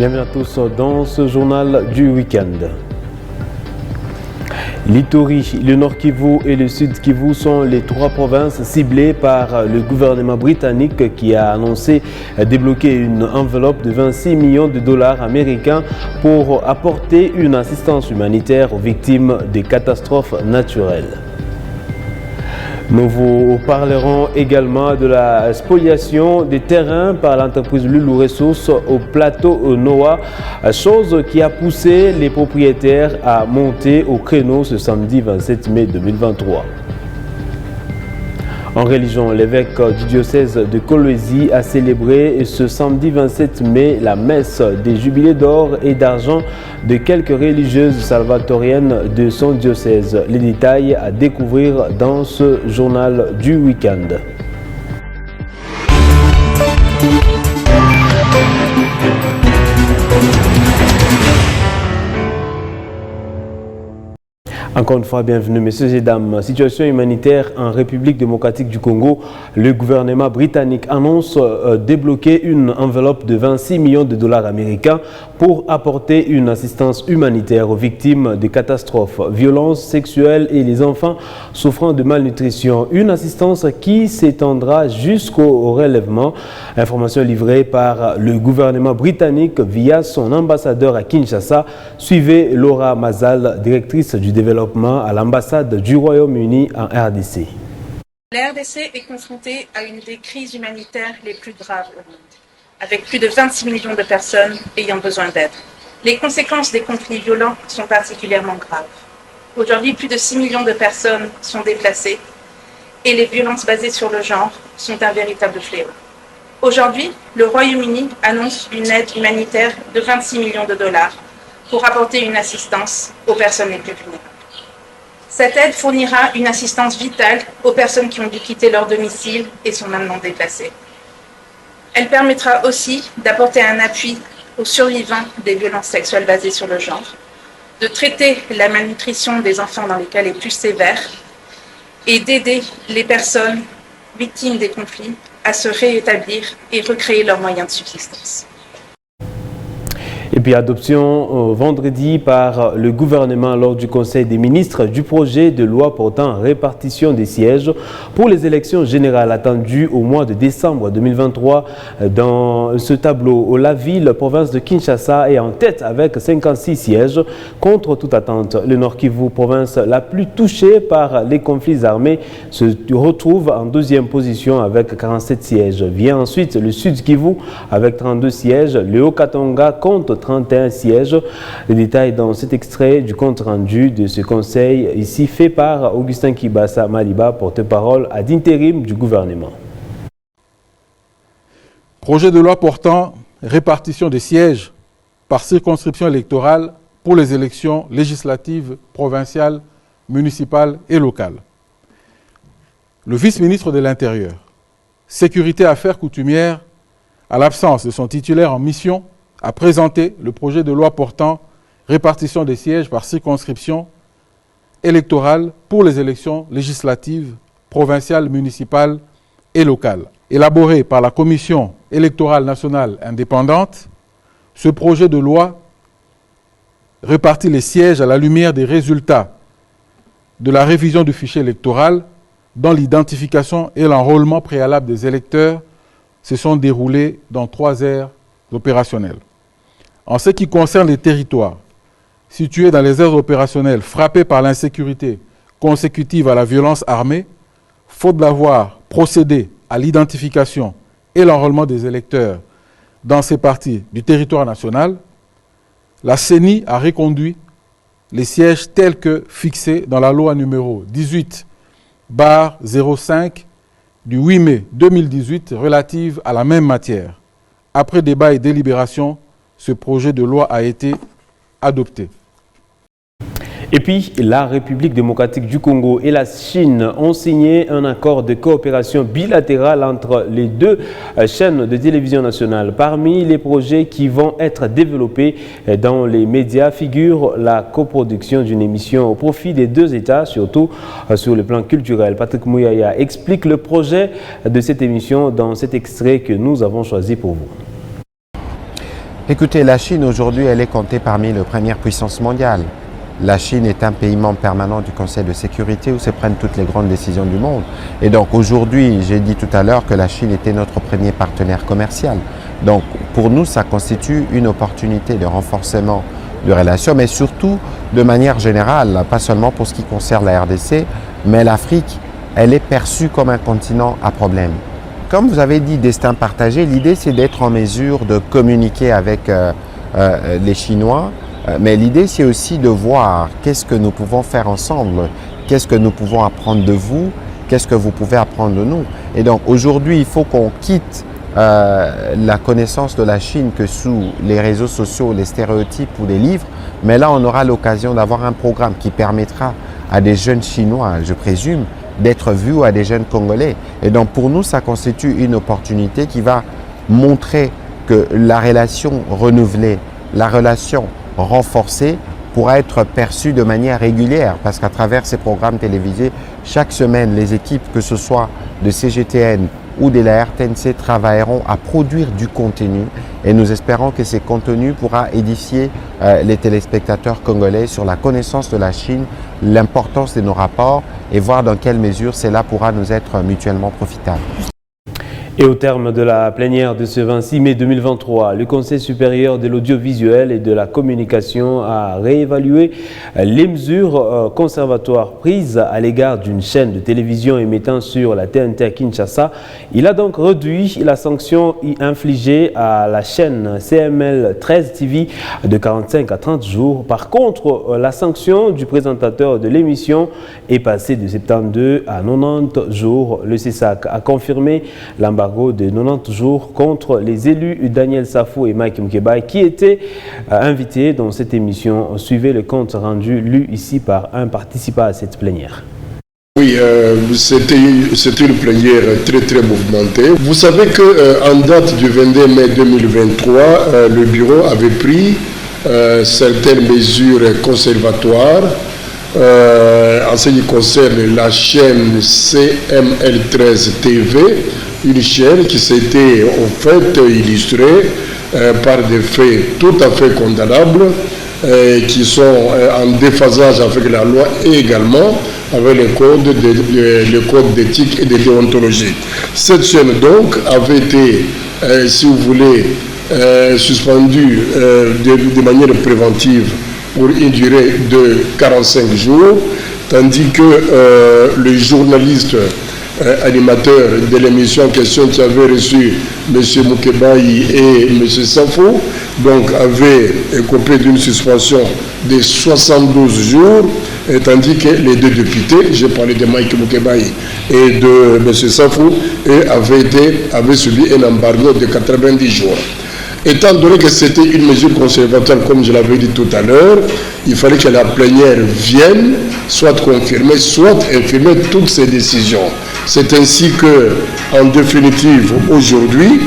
Bienvenue à tous dans ce journal du week-end. L'Ituri, le Nord Kivu et le Sud Kivu sont les trois provinces ciblées par le gouvernement britannique qui a annoncé débloquer une enveloppe de 26 millions de dollars américains pour apporter une assistance humanitaire aux victimes des catastrophes naturelles. Nous vous parlerons également de la spoliation des terrains par l'entreprise Lulu Ressources au plateau Noah, chose qui a poussé les propriétaires à monter au créneau ce samedi 27 mai 2023. En religion, l'évêque du diocèse de Kolwezi a célébré ce samedi 27 mai la messe des jubilés d'or et d'argent de quelques religieuses salvatoriennes de son diocèse. Les détails à découvrir dans ce journal du week-end. Encore une fois, bienvenue, messieurs et dames. Situation humanitaire en République démocratique du Congo. Le gouvernement britannique annonce débloquer une enveloppe de 26 millions de dollars américains pour apporter une assistance humanitaire aux victimes de catastrophes, violences sexuelles et les enfants souffrant de malnutrition. Une assistance qui s'étendra jusqu'au relèvement. Information livrée par le gouvernement britannique via son ambassadeur à Kinshasa. Suivez Laura Mazal, directrice du développement à l'ambassade du Royaume-Uni en RDC. La RDC est confrontée à une des crises humanitaires les plus graves au monde, avec plus de 26 millions de personnes ayant besoin d'aide. Les conséquences des conflits violents sont particulièrement graves. Aujourd'hui, plus de 6 millions de personnes sont déplacées et les violences basées sur le genre sont un véritable fléau. Aujourd'hui, le Royaume-Uni annonce une aide humanitaire de 26 millions de dollars pour apporter une assistance aux personnes les plus vulnérables. Cette aide fournira une assistance vitale aux personnes qui ont dû quitter leur domicile et sont maintenant déplacées. Elle permettra aussi d'apporter un appui aux survivants des violences sexuelles basées sur le genre, de traiter la malnutrition des enfants dans les cas les plus sévères et d'aider les personnes victimes des conflits à se réétablir et recréer leurs moyens de subsistance. Et puis adoption vendredi par le gouvernement lors du Conseil des ministres du projet de loi portant répartition des sièges pour les élections générales attendues au mois de décembre 2023. Dans ce tableau, la ville, province de Kinshasa, est en tête avec 56 sièges contre toute attente. Le Nord Kivu, province la plus touchée par les conflits armés, se retrouve en deuxième position avec 47 sièges. Vient ensuite le Sud Kivu avec 32 sièges. Le Haut-Katanga compte 31 sièges. Les détails dans cet extrait du compte rendu de ce conseil, ici fait par Augustin Kibasa Maliba, porte-parole ad intérim du gouvernement. Projet de loi portant répartition des sièges par circonscription électorale pour les élections législatives, provinciales, municipales et locales. Le vice-ministre de l'Intérieur, Sécurité Affaires coutumières, à l'absence de son titulaire en mission, a présenté le projet de loi portant répartition des sièges par circonscription électorale pour les élections législatives, provinciales, municipales et locales. Élaboré par la Commission électorale nationale indépendante, ce projet de loi répartit les sièges à la lumière des résultats de la révision du fichier électoral dont l'identification et l'enrôlement préalable des électeurs se sont déroulés dans 3 aires opérationnelles. En ce qui concerne les territoires situés dans les aires opérationnelles frappés par l'insécurité consécutive à la violence armée, faute d'avoir procédé à l'identification et l'enrôlement des électeurs dans ces parties du territoire national, la CENI a reconduit les sièges tels que fixés dans la loi numéro 18/05 du 8 mai 2018 relative à la même matière. Après débat et délibération, ce projet de loi a été adopté. Et puis, la République démocratique du Congo et la Chine ont signé un accord de coopération bilatérale entre les deux chaînes de télévision nationale. Parmi les projets qui vont être développés dans les médias figure la coproduction d'une émission au profit des deux États, surtout sur le plan culturel. Patrick Mouyaya explique le projet de cette émission dans cet extrait que nous avons choisi pour vous. Écoutez, la Chine aujourd'hui, elle est comptée parmi les premières puissances mondiales. La Chine est un pays membre permanent du Conseil de sécurité où se prennent toutes les grandes décisions du monde. Et donc aujourd'hui, j'ai dit tout à l'heure que la Chine était notre premier partenaire commercial. Donc pour nous, ça constitue une opportunité de renforcement de relations, mais surtout de manière générale, pas seulement pour ce qui concerne la RDC, mais l'Afrique, elle est perçue comme un continent à problème. Comme vous avez dit, destin partagé, l'idée c'est d'être en mesure de communiquer avec les Chinois, mais l'idée c'est aussi de voir qu'est-ce que nous pouvons faire ensemble, qu'est-ce que nous pouvons apprendre de vous, qu'est-ce que vous pouvez apprendre de nous. Et donc aujourd'hui, il faut qu'on quitte la connaissance de la Chine que sous les réseaux sociaux, les stéréotypes ou les livres, mais là on aura l'occasion d'avoir un programme qui permettra à des jeunes Chinois, je présume, d'être vus, ou à des jeunes Congolais. Et donc pour nous, ça constitue une opportunité qui va montrer que la relation renouvelée, la relation renforcée pourra être perçue de manière régulière, parce qu'à travers ces programmes télévisés, chaque semaine, les équipes, que ce soit de CGTN ou de la RTNC, travailleront à produire du contenu, et nous espérons que ces contenus pourra édifier les téléspectateurs congolais sur la connaissance de la Chine, l'importance de nos rapports et voir dans quelle mesure cela pourra nous être mutuellement profitable. Et au terme de la plénière de ce 26 mai 2023, le Conseil supérieur de l'audiovisuel et de la communication a réévalué les mesures conservatoires prises à l'égard d'une chaîne de télévision émettant sur la TNT à Kinshasa. Il a donc réduit la sanction infligée à la chaîne CML 13 TV de 45 à 30 jours. Par contre, la sanction du présentateur de l'émission est passée de 72 à 90 jours. Le CESAC a confirmé l'embargo de 90 jours contre les élus Daniel Safou et Mike Moukebaye qui étaient invités dans cette émission. Suivez le compte rendu lu ici par un participant à cette plénière. Oui, c'était une plénière très mouvementée. Vous savez qu'en date du 22 mai 2023, le bureau avait pris certaines mesures conservatoires en ce qui concerne la chaîne CML13 TV, une chaîne qui s'était en fait illustrée par des faits tout à fait condamnables qui sont en déphasage avec la loi et également avec le code d'éthique et de déontologie. Cette chaîne donc avait été, si vous voulez, suspendue de manière préventive pour une durée de 45 jours, tandis que le journaliste animateur de l'émission en question qui avait reçu M. Moukebaye et M. Safou, donc avait écopé d'une suspension de 72 jours, tandis que les deux députés, j'ai parlé de Mike Moukebaye et de M. Safou, avaient subi un embargo de 90 jours. Étant donné que c'était une mesure conservatoire, comme je l'avais dit tout à l'heure, il fallait que la plénière vienne, soit confirmer, soit infirmer toutes ces décisions. C'est ainsi que, en définitive, aujourd'hui,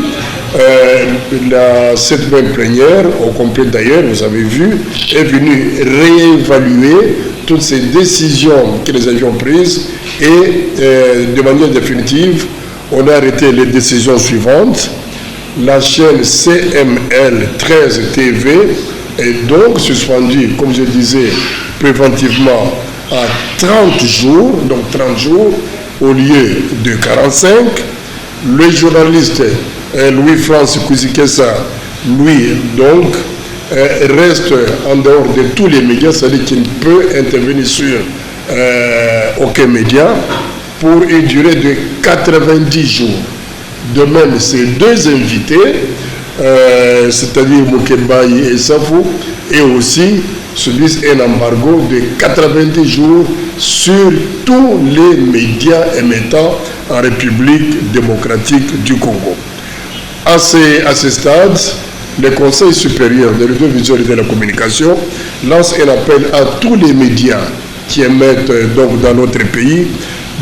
cette même plénière, au complet d'ailleurs, vous avez vu, est venue réévaluer toutes ces décisions que nous avions prises et, de manière définitive, on a arrêté les décisions suivantes. La chaîne CML 13 TV est donc suspendue, comme je disais, préventivement à 30 jours, donc 30 jours au lieu de 45. Le journaliste Louis-France Kouzikessa, lui, donc, reste en dehors de tous les médias, c'est-à-dire qu'il ne peut intervenir sur aucun média pour une durée de 90 jours. De même, ces deux invités, c'est-à-dire Moukebaye et Safou, et aussi subissent un embargo de 90 jours sur tous les médias émettant en République démocratique du Congo. À ce stade, le Conseil supérieur de l'audiovisuel et de la communication lance un appel à tous les médias qui émettent donc dans notre pays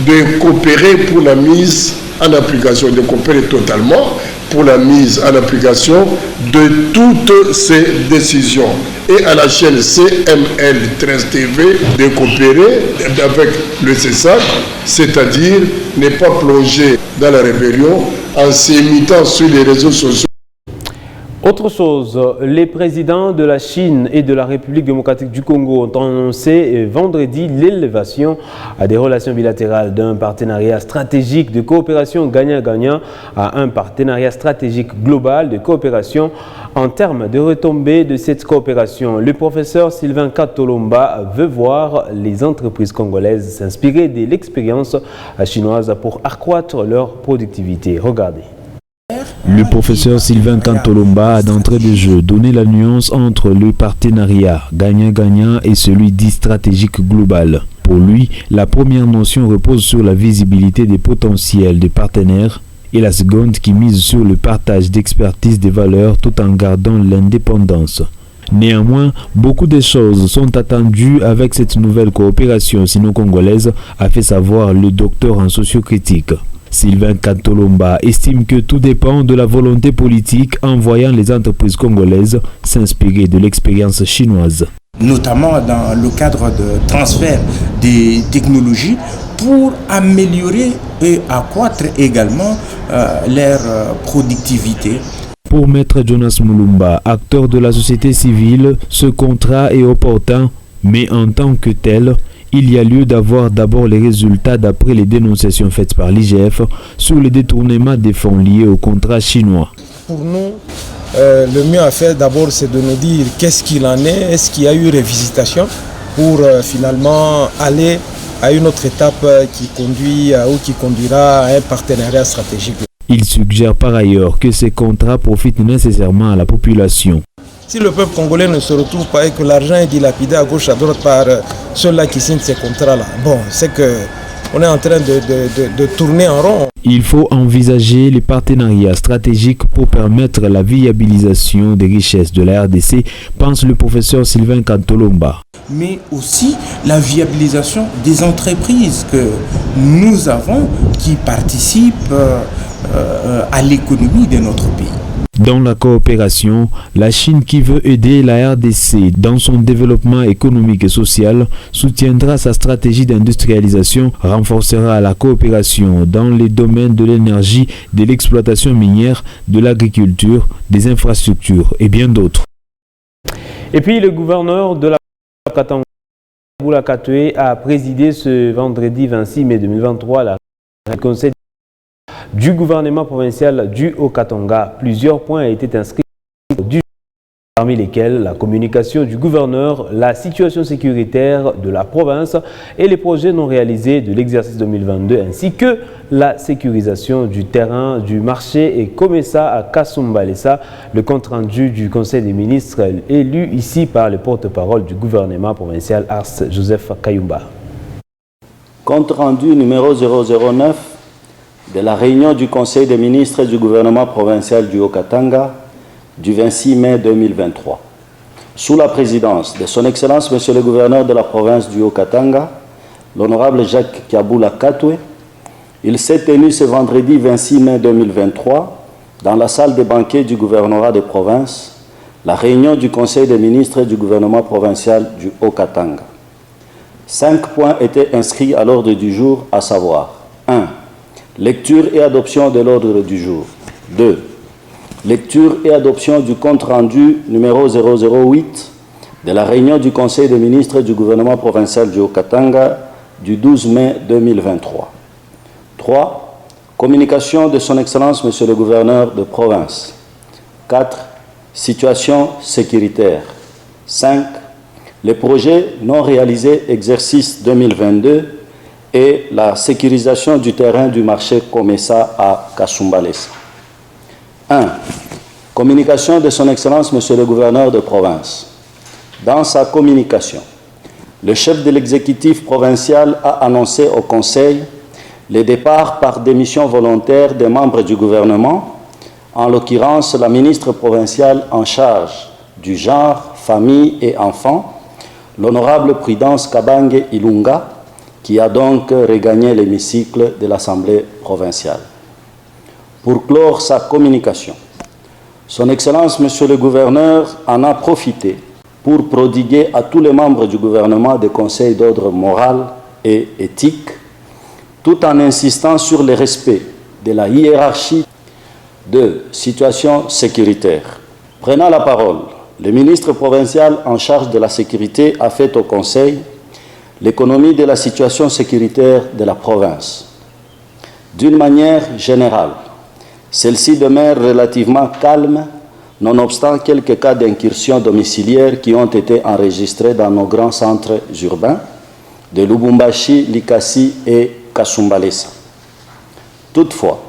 de coopérer pour la mise en application, de coopérer totalement pour la mise en application de toutes ces décisions. Et à la chaîne CML 13 TV de coopérer avec le CESAC, c'est-à-dire ne pas plonger dans la rébellion en s'imitant sur les réseaux sociaux. Autre chose, les présidents de la Chine et de la République démocratique du Congo ont annoncé vendredi l'élévation à des relations bilatérales d'un partenariat stratégique de coopération gagnant-gagnant à un partenariat stratégique global de coopération en termes de retombées de cette coopération. Le professeur Sylvain Katolomba veut voir les entreprises congolaises s'inspirer de l'expérience chinoise pour accroître leur productivité. Regardez. Le professeur Sylvain Kantolomba a d'entrée de jeu donné la nuance entre le partenariat gagnant-gagnant et celui dit stratégique global. Pour lui, la première notion repose sur la visibilité des potentiels des partenaires et la seconde qui mise sur le partage d'expertise des valeurs tout en gardant l'indépendance. Néanmoins, beaucoup de choses sont attendues avec cette nouvelle coopération sino-congolaise, a fait savoir le docteur en sociocritique. Sylvain Kantolomba estime que tout dépend de la volonté politique en voyant les entreprises congolaises s'inspirer de l'expérience chinoise. Notamment dans le cadre de transfert des technologies pour améliorer et accroître également leur productivité. Pour Maître Jonas Mulumba, acteur de la société civile, ce contrat est opportun, mais en tant que tel, il y a lieu d'avoir d'abord les résultats d'après les dénonciations faites par l'IGF sur le détournement des fonds liés au contrat chinois. Pour nous, le mieux à faire d'abord, c'est de nous dire qu'est-ce qu'il en est, est-ce qu'il y a eu révisitation pour finalement aller à une autre étape qui conduit ou qui conduira à un partenariat stratégique. Il suggère par ailleurs que ces contrats profitent nécessairement à la population. Si le peuple congolais ne se retrouve pas et que l'argent est dilapidé à gauche à droite par ceux-là qui signent ces contrats-là, bon, c'est qu'on est en train de tourner en rond. Il faut envisager les partenariats stratégiques pour permettre la viabilisation des richesses de la RDC, pense le professeur Sylvain Kantolomba. Mais aussi la viabilisation des entreprises que nous avons qui participent à l'économie de notre pays. Dans la coopération, la Chine qui veut aider la RDC dans son développement économique et social soutiendra sa stratégie d'industrialisation, renforcera la coopération dans les domaines de l'énergie, de l'exploitation minière, de l'agriculture, des infrastructures et bien d'autres. Et puis le gouverneur de la Katanga, Boula Katoué, a présidé ce vendredi 26 mai 2023 le conseil du gouvernement provincial du Haut-Katanga. Plusieurs points ont été inscrits du jour, parmi lesquels la communication du gouverneur, la situation sécuritaire de la province et les projets non réalisés de l'exercice 2022, ainsi que la sécurisation du terrain du marché et Komesa à Kasumbalesa. Le compte-rendu du Conseil des ministres élu ici par le porte-parole du gouvernement provincial Ars Joseph Kayumba. Compte-rendu numéro 009 de la réunion du Conseil des ministres du gouvernement provincial du Haut-Katanga du 26 mai 2023. Sous la présidence de son Excellence Monsieur le gouverneur de la province du Haut-Katanga, l'honorable Jacques Kiaboula Katoué, il s'est tenu ce vendredi 26 mai 2023 dans la salle des banquets du gouvernorat des provinces, la réunion du Conseil des ministres du gouvernement provincial du Haut-Katanga. 5 points étaient inscrits à l'ordre du jour, à savoir 1. Lecture et adoption de l'ordre du jour. 2. Lecture et adoption du compte-rendu numéro 008 de la réunion du Conseil des ministres du gouvernement provincial du Haut-Katanga du 12 mai 2023. 3. Communication de son Excellence Monsieur le gouverneur de province. 4. Situation sécuritaire. 5. Les projets non réalisés exercice 2022 et la sécurisation du terrain du marché Komesa à Kasumbalesa. 1. Communication de son Excellence Monsieur le gouverneur de province. Dans sa communication, le chef de l'exécutif provincial a annoncé au Conseil le départ par démission volontaire des membres du gouvernement, en l'occurrence la ministre provinciale en charge du genre, famille et enfants, l'honorable Prudence Kabange Ilunga, qui a donc regagné l'hémicycle de l'Assemblée provinciale. Pour clore sa communication, son Excellence Monsieur le gouverneur en a profité pour prodiguer à tous les membres du gouvernement des conseils d'ordre moral et éthique, tout en insistant sur le respect de la hiérarchie de situation sécuritaire. Prenant la parole, le ministre provincial en charge de la sécurité a fait au Conseil l'économie de la situation sécuritaire de la province. D'une manière générale, celle-ci demeure relativement calme, nonobstant quelques cas d'incursion domiciliaire qui ont été enregistrés dans nos grands centres urbains de Lubumbashi, Likasi et Kasumbalesa. Toutefois,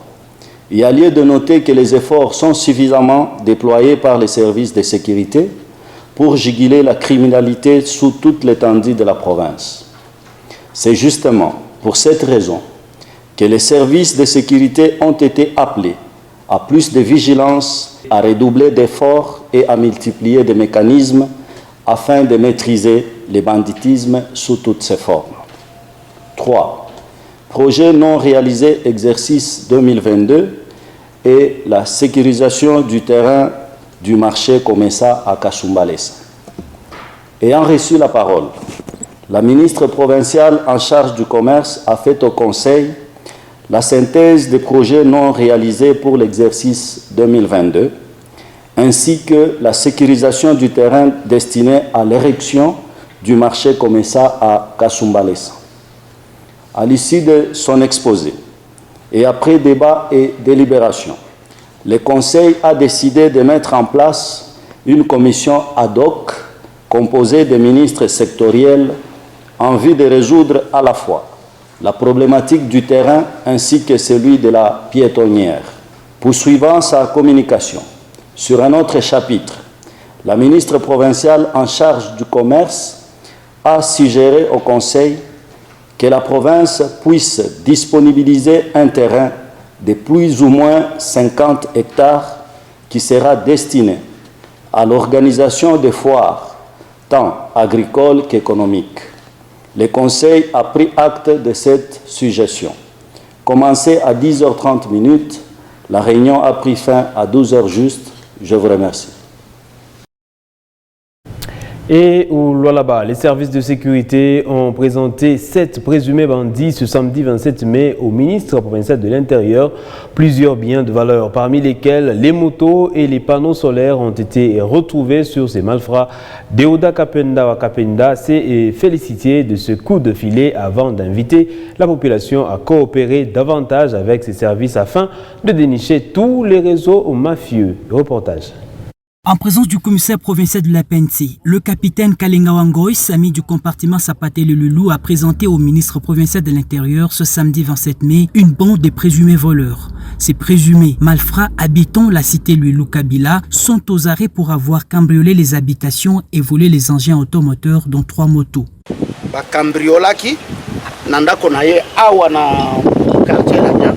il y a lieu de noter que les efforts sont suffisamment déployés par les services de sécurité pour juguler la criminalité sous toute l'étendue de la province. C'est justement pour cette raison que les services de sécurité ont été appelés à plus de vigilance, à redoubler d'efforts et à multiplier des mécanismes afin de maîtriser le banditisme sous toutes ses formes. 3. Projet non réalisé exercice 2022 et la sécurisation du terrain du marché Komesa à Kasumbalesa. Ayant reçu la parole, la ministre provinciale en charge du commerce a fait au Conseil la synthèse des projets non réalisés pour l'exercice 2022, ainsi que la sécurisation du terrain destiné à l'érection du marché Komesa à Kasumbalesa. À l'issue de son exposé, et après débat et délibération, le Conseil a décidé de mettre en place une commission ad hoc composée de ministres sectoriels en vue de résoudre à la fois la problématique du terrain ainsi que celui de la piétonnière. Poursuivant sa communication sur un autre chapitre, la ministre provinciale en charge du commerce a suggéré au Conseil que la province puisse disponibiliser un terrain de plus ou moins 50 hectares qui sera destiné à l'organisation des foires, tant agricoles qu'économiques. Le Conseil a pris acte de cette suggestion. Commencé à 10h30, la réunion a pris fin à 12h juste. Je vous remercie. Et au Lualaba, les services de sécurité ont présenté 7 présumés bandits ce samedi 27 mai au ministre provincial de l'Intérieur. Plusieurs biens de valeur, parmi lesquels les motos et les panneaux solaires, ont été retrouvés sur ces malfrats. Deoda Kapenda Wakapenda s'est félicité de ce coup de filet avant d'inviter la population à coopérer davantage avec ces services afin de dénicher tous les réseaux mafieux. Reportage. En présence du commissaire provincial de la PNC, le capitaine Kalenga Wangoy, ami du compartiment Sapaté le Loulou, a présenté au ministre provincial de l'Intérieur ce samedi 27 mai une bande de présumés voleurs. Ces présumés malfrats habitant la cité Loulou Kabila sont aux arrêts pour avoir cambriolé les habitations et volé les engins automoteurs dont 3 motos. Ba cambriolaki nanda konaye awa na quartier la bien.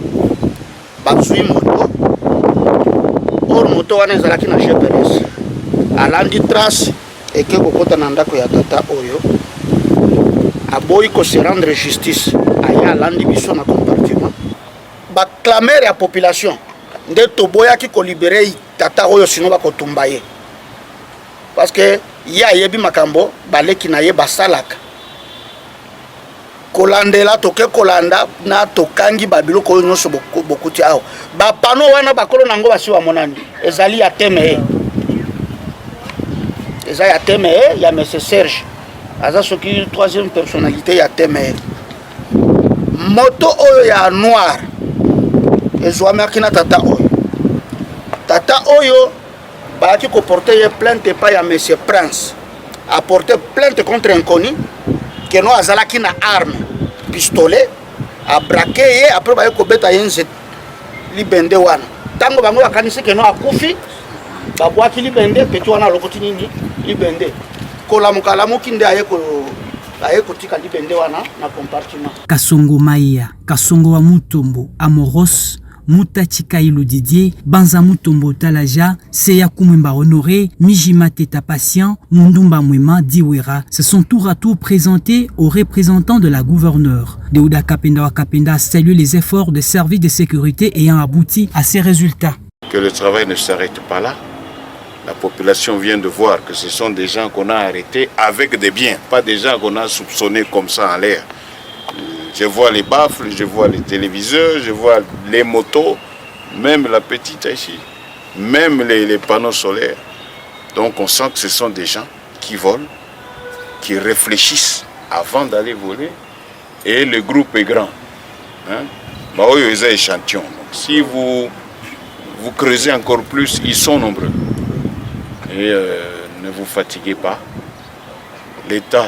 Ba zui moto. Or moto wana ezalaki na GPS alandi trace eke kokota na ndako ya tata oyo aboyi ko se rendre justice aya alandi biso na compartiment baclamer ya population nde toboyaki ko libérer tata oyo sino bakotumba ye parce que ya yebi makambo baleki na ye basalaka kolandela toke kolanda na tokangi babiloko oyo nyonso bokuti awo bapano wana bakolo nango basi wa monani ezali ya teme eza ya teme ya monsieur Serge aza soki troisième personnalité ya teme moto oyo ya noir ezwamaki na tata oyo baaki ko porter plainte pa ya monsieur Prince a porté plainte contre inconnu que no azalaki na arme pistolet a braqué ye après ba ko beta yenze libende wana tango bango bakanisi que no akufi ba bwaki libende peti wana lokoti nini libende kola mukalamu kinde aye ko tika libende wana na compartiment. Kasongo Maïa, Kasongo wa Mutombo, Amoros, Mutachika Didier, Banza Mutombo Talaja, Seya Kumemba Honoré, Mijima Teta Patient, Mundumba Mwema Diwera se sont tour à tour présentés aux représentants de la gouverneure. Deoda Kapenda Wakapenda salue les efforts des services de sécurité ayant abouti à ces résultats. Que le travail ne s'arrête pas là. La population vient de voir que ce sont des gens qu'on a arrêtés avec des biens, pas des gens qu'on a soupçonnés comme ça en l'air. Je vois les baffles, je vois les téléviseurs, je vois les motos, même la petite ici, même les panneaux solaires. Donc on sent que ce sont des gens qui volent, qui réfléchissent avant d'aller voler, et le groupe est grand. Bah oui, ils ont échantillon. Donc, si vous creusez encore plus, ils sont nombreux. Et ne vous fatiguez pas. L'État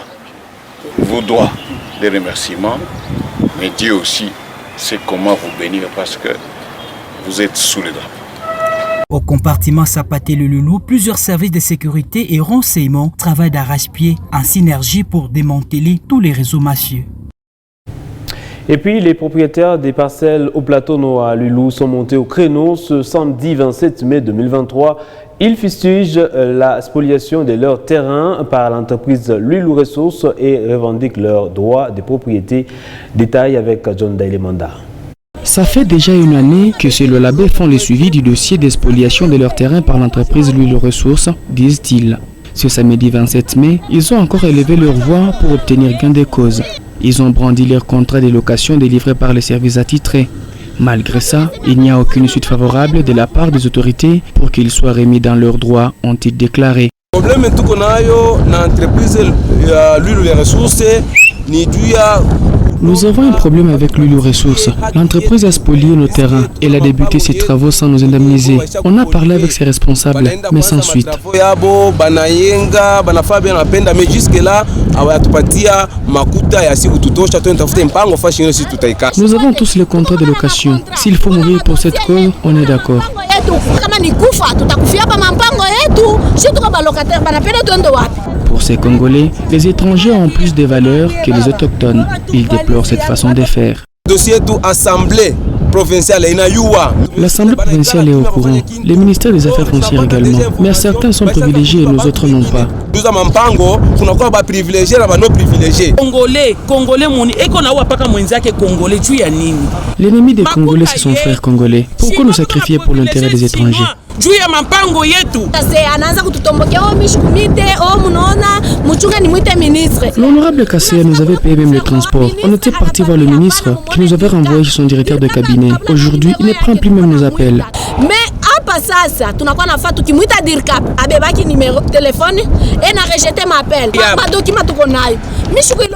vous doit des remerciements, mais Dieu aussi sait comment vous bénir parce que vous êtes sous le drapeau. Au compartiment Sapaté-le-Loulou, plusieurs services de sécurité et renseignement travaillent d'arrache-pied en synergie pour démanteler tous les réseaux mafieux. Et puis, les propriétaires des parcelles au plateau Noa Loulou sont montés au créneau ce samedi 27 mai 2023. Ils fustigent la spoliation de leurs terrains par l'entreprise Loulou Ressources et revendiquent leurs droits de propriété. Détail avec John Dailemanda. Ça fait déjà une année que ces Lolabé font le suivi du dossier d'expoliation de leur terrain par l'entreprise Loulou Ressources, disent-ils. Ce samedi 27 mai, ils ont encore élevé leur voix pour obtenir gain de cause. Ils ont brandi leur contrat de location délivré par les services attitrés. Malgré ça, il n'y a aucune suite favorable de la part des autorités pour qu'ils soient remis dans leurs droits, ont-ils déclaré. Le problème tout qu'on a dans l'entreprise Loulou Ressources ni dû à. Nous avons un problème avec Loulou Ressources. L'entreprise a spolié nos terrains. Elle a débuté ses travaux sans nous indemniser. On a parlé avec ses responsables, mais sans suite. Mais jusque-là, nous avons tous les contrats de location. S'il faut mourir pour cette cause, on est d'accord. Pour ces Congolais, les étrangers ont plus de valeur que les autochtones. Ils déplorent cette façon de faire. L'Assemblée provinciale est au courant. Les ministères des Affaires foncières également. Mais certains sont privilégiés et nous autres non pas. L'ennemi des Congolais, c'est son frère congolais. Pourquoi nous sacrifier pour l'intérêt des étrangers? L'honorable Kasséa nous avait payé même le transport. On était parti voir le ministre qui nous avait renvoyé chez son directeur de cabinet. Aujourd'hui, il ne prend plus même nos appels. Mais hapa sasa tunakuwa nafaa tukimwita DIRCAP abebaki numéro téléphone et na rejeté ma appel. Pas document tuko nayo.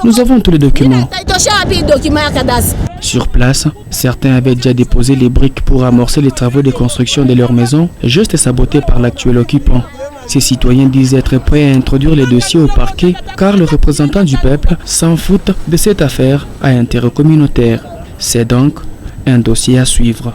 Nous avons tous les documents. Sur place, certains avaient déjà déposé les briques pour amorcer les travaux de construction de leur maison, juste sabotés par l'actuel occupant. Ces citoyens disent être prêts à introduire les dossiers au parquet car le représentant du peuple s'en fout de cette affaire à intérêt communautaire. C'est donc un dossier à suivre.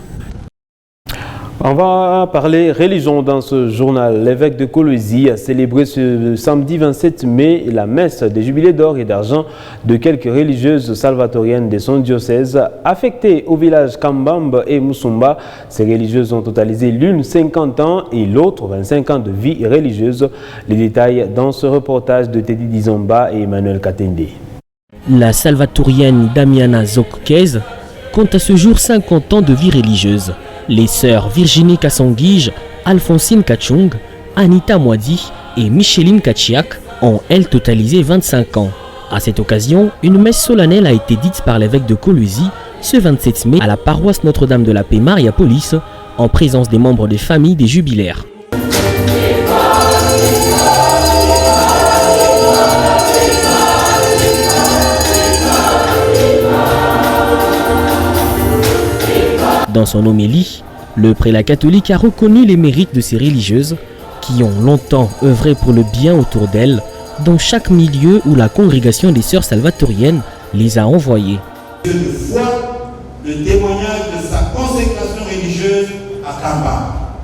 On va parler religion dans ce journal. L'évêque de Kolwezi a célébré ce samedi 27 mai la messe des jubilés d'or et d'argent de quelques religieuses salvatoriennes de son diocèse affectées au village Kambambe et Musumba. Ces religieuses ont totalisé l'une 50 ans et l'autre 25 ans de vie religieuse. Les détails dans ce reportage de Teddy Dizomba et Emmanuel Katende. La salvatorienne Damiana Zokukez compte à ce jour 50 ans de vie religieuse. Les sœurs Virginie Kassangige, Alphonsine Kachung, Anita Mwadi et Micheline Kachiak ont elles totalisé 25 ans. À cette occasion, une messe solennelle a été dite par l'évêque de Kolwezi ce 27 mai à la paroisse Notre-Dame de la Paix Mariapolis en présence des membres des familles des jubilaires. Dans son homélie, le prélat catholique a reconnu les mérites de ces religieuses qui ont longtemps œuvré pour le bien autour d'elles dans chaque milieu où la congrégation des sœurs salvatoriennes les a envoyées. Je vois le témoignage de sa consécration religieuse à Kamba.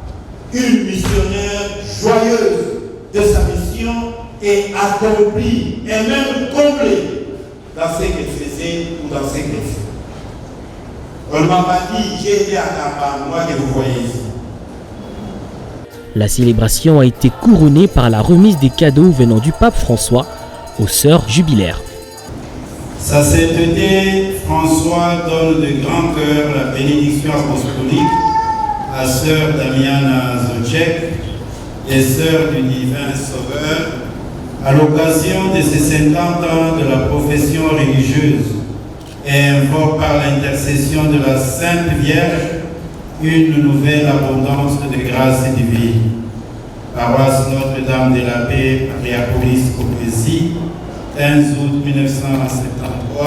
Une missionnaire joyeuse de sa mission et accomplie et même comblée dans ce qu'elle faisait ou dans ce qu'elle fait. On ne m'a pas dit, j'ai été à Kamba, moi que vous voyez ici. La célébration a été couronnée par la remise des cadeaux venant du pape François aux sœurs jubilaires. Sa sainteté, François donne de grand cœur la bénédiction apostolique à sœur Damiana Zocek et sœur du divin Sauveur à l'occasion de ses 50 ans de la profession religieuse et invoque par l'intercession de la Sainte Vierge une nouvelle abondance de grâce divine. paroisse Notre-Dame de la Paix, Mariapolis, Copézie, 15 août 1973,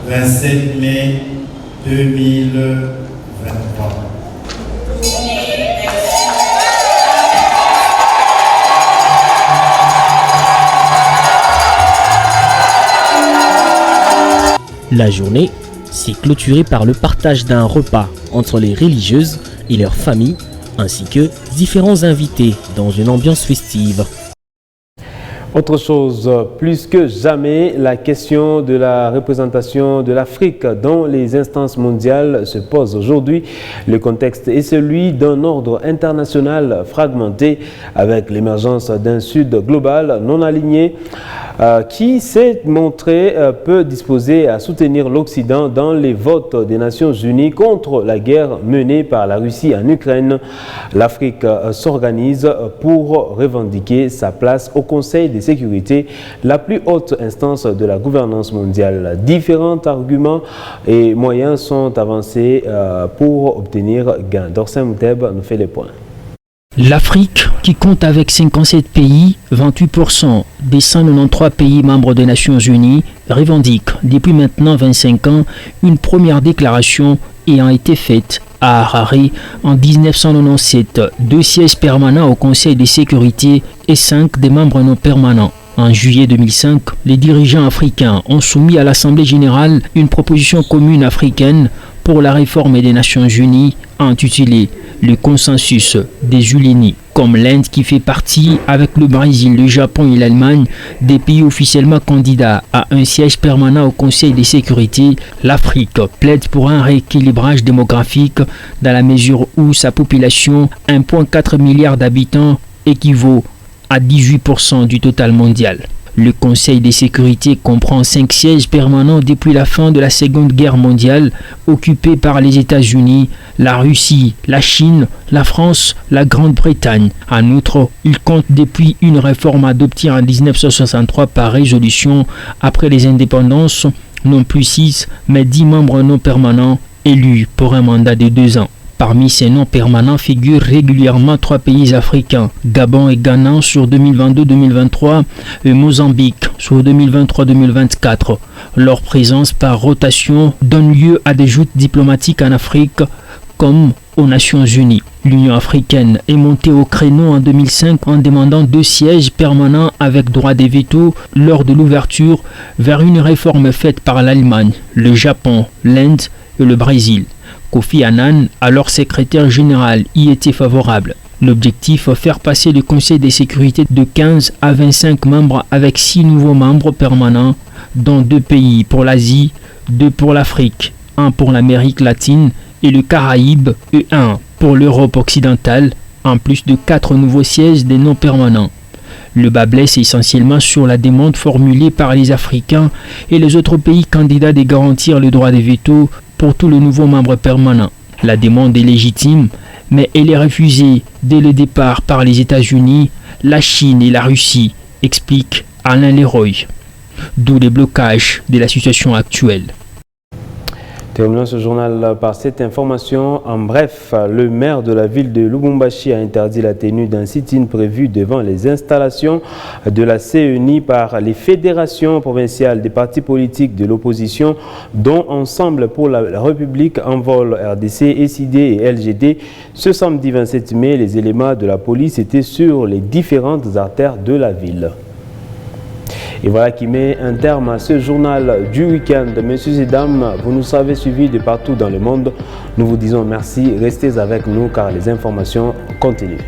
27 mai 2023. La journée s'est clôturée par le partage d'un repas entre les religieuses et leurs familles, ainsi que différents invités dans une ambiance festive. Autre chose, plus que jamais, la question de la représentation de l'Afrique dans les instances mondiales se pose aujourd'hui. Le contexte est celui d'un ordre international fragmenté avec l'émergence d'un Sud global non aligné qui s'est montré peu disposé à soutenir l'Occident dans les votes des Nations Unies contre la guerre menée par la Russie en Ukraine. L'Afrique s'organise pour revendiquer sa place au Conseil des sécurité, la plus haute instance de la gouvernance mondiale. Différents arguments et moyens sont avancés pour obtenir gain. Dorsen Mouteb nous fait les points. L'Afrique, qui compte avec 57 pays, 28% des 193 pays membres des Nations Unies, revendique depuis maintenant 25 ans une première déclaration ayant été faite à Harare en 1997, 2 sièges permanents au Conseil de sécurité et 5 des membres non permanents. En juillet 2005, les dirigeants africains ont soumis à l'Assemblée générale une proposition commune africaine pour la réforme des Nations Unies intitulée le consensus des Ulénies. Comme l'Inde qui fait partie avec le Brésil, le Japon et l'Allemagne des pays officiellement candidats à un siège permanent au Conseil de sécurité, l'Afrique plaide pour un rééquilibrage démographique dans la mesure où sa population, 1,4 milliard d'habitants, équivaut à 18% du total mondial. Le Conseil de sécurité comprend 5 sièges permanents depuis la fin de la Seconde Guerre mondiale, occupés par les États-Unis, la Russie, la Chine, la France, la Grande-Bretagne. En outre, il compte depuis une réforme adoptée en 1963 par résolution après les indépendances, non plus 6, mais 10 membres non permanents élus pour un mandat de 2 ans. Parmi ces noms permanents figurent régulièrement 3 pays africains, Gabon et Ghana sur 2022-2023 et Mozambique sur 2023-2024. Leur présence par rotation donne lieu à des joutes diplomatiques en Afrique comme aux Nations Unies. L'Union africaine est montée au créneau en 2005 en demandant 2 sièges permanents avec droit de veto lors de l'ouverture vers une réforme faite par l'Allemagne, le Japon, l'Inde et le Brésil. Kofi Annan, alors secrétaire général, y était favorable. L'objectif, faire passer le Conseil de sécurité de 15 à 25 membres avec 6 nouveaux membres permanents, dont 2 pays pour l'Asie, 2 pour l'Afrique, 1 pour l'Amérique latine et le Caraïbe et 1 pour l'Europe occidentale, en plus de 4 nouveaux sièges des non permanents. Le bas blesse essentiellement sur la demande formulée par les Africains et les autres pays candidats de garantir le droit de veto pour tous les nouveaux membres permanents. La demande est légitime, mais elle est refusée dès le départ par les États-Unis, la Chine et la Russie, explique Alain Leroy. D'où les blocages de la situation actuelle. Terminons ce journal par cette information. En bref, le maire de la ville de Lubumbashi a interdit la tenue d'un sit-in prévu devant les installations de la CENI par les fédérations provinciales des partis politiques de l'opposition, dont Ensemble pour la République, Envol, RDC, SID et LGD. Ce samedi 27 mai, les éléments de la police étaient sur les différentes artères de la ville. Et voilà qui met un terme à ce journal du week-end. Messieurs et dames, vous nous avez suivis de partout dans le monde. Nous vous disons merci. Restez avec nous car les informations continuent.